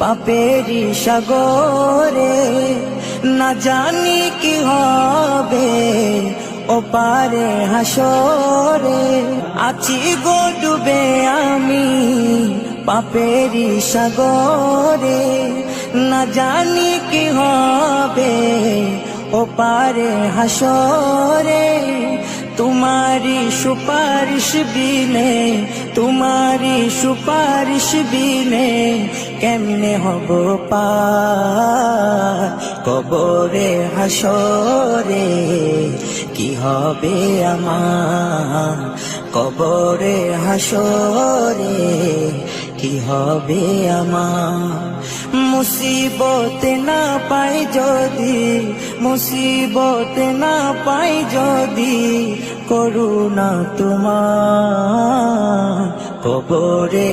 পাপেরি সাগরে, না জানি কি হবে ওপারে হাসরে। আছি গো ডুবে আমি পাপেরি সাগরে, না জানি কি হবে ওপারে হাসরে। তোমারি সুপারিশ বিনে, তোমারি সুপারিশ বিনে কেমনে হব পার কবরে হাসরে। কি হবে আমার কবরে হাসরে, কি হবে আমার। মুসিবত না পাই যদি, মুসিবত না পাই যদি, করুণা তোমার কবরে।